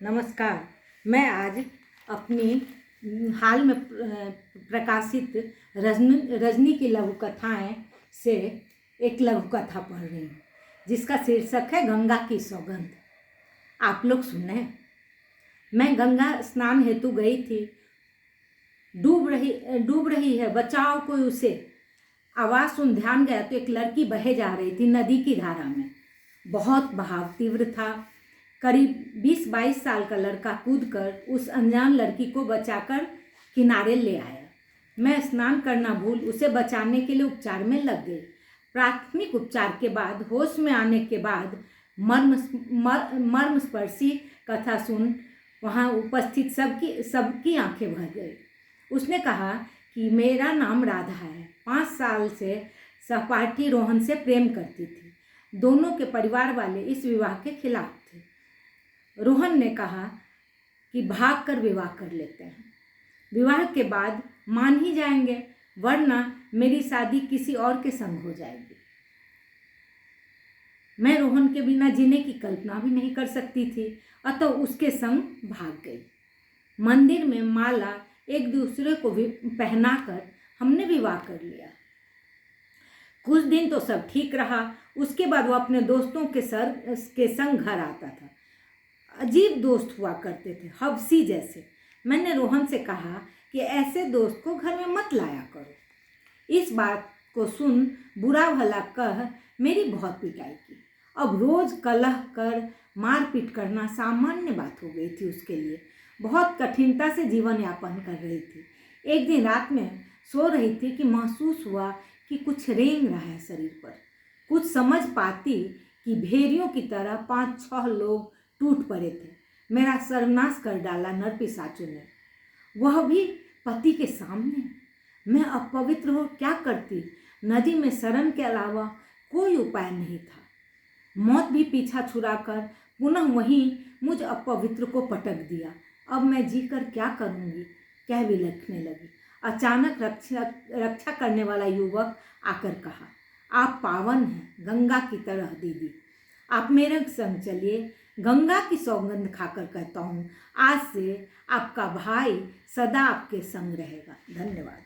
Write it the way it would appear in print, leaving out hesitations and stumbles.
नमस्कार। मैं आज अपनी हाल में प्रकाशित रजनी की लघु कथाएँ से एक लघु कथा पढ़ रही हूँ, जिसका शीर्षक है गंगा की सौगंध। आप लोग सुने। मैं गंगा स्नान हेतु गई थी। डूब रही है, बचाओ कोई उसे। आवाज़ सुन ध्यान गया तो एक लड़की बहे जा रही थी नदी की धारा में। बहुत बहाव तीव्र था। करीब 20-22 साल का लड़का कूदकर उस अनजान लड़की को बचाकर किनारे ले आया। मैं स्नान करना भूल उसे बचाने के लिए उपचार में लग गई। प्राथमिक उपचार के बाद होश में आने के बाद मर्मस्पर्शी कथा सुन वहाँ उपस्थित सबकी आंखें भर गई। उसने कहा कि मेरा नाम राधा है, 5 साल से सहपाठी रोहन से प्रेम करती थी। दोनों के परिवार वाले इस विवाह के खिलाफ थे। रोहन ने कहा कि भाग कर विवाह कर लेते हैं, विवाह के बाद मान ही जाएंगे, वरना मेरी शादी किसी और के संग हो जाएगी। मैं रोहन के बिना जीने की कल्पना भी नहीं कर सकती थी, अतः उसके संग भाग गई। मंदिर में माला एक दूसरे को भी पहनाकर हमने विवाह कर लिया। कुछ दिन तो सब ठीक रहा। उसके बाद वो अपने दोस्तों के संग घर आता था। अजीब दोस्त हुआ करते थे, हबसी जैसे। मैंने रोहन से कहा कि ऐसे दोस्त को घर में मत लाया करो। इस बात को सुन बुरा भला कह मेरी बहुत पिटाई की। अब रोज कलह कर मारपीट करना सामान्य बात हो गई थी उसके लिए। बहुत कठिनता से जीवन यापन कर रही थी। एक दिन रात में सो रही थी कि महसूस हुआ कि कुछ रेंग रहा है शरीर पर। कुछ समझ पाती कि भेड़ियों की तरह 5-6 लोग टूट पड़े थे। मेरा सर्वनाश कर डाला नरपिशाचों ने, वह भी पति के सामने। मैं अपवित्र हो क्या करती। नदी में शरण के अलावा कोई उपाय नहीं था। मौत भी पीछा छुड़ाकर पुनः वहीं मुझ अपवित्र को पटक दिया। अब मैं जीकर क्या करूँगी, कह बिलखने लगी। अचानक रक्षा करने वाला युवक आकर कहा, आप पावन हैं गंगा की तरह दीदी, आप मेरे संग चलिए। गंगा की सौगंध खाकर कहता हूँ, आज से आपका भाई सदा आपके संग रहेगा। धन्यवाद।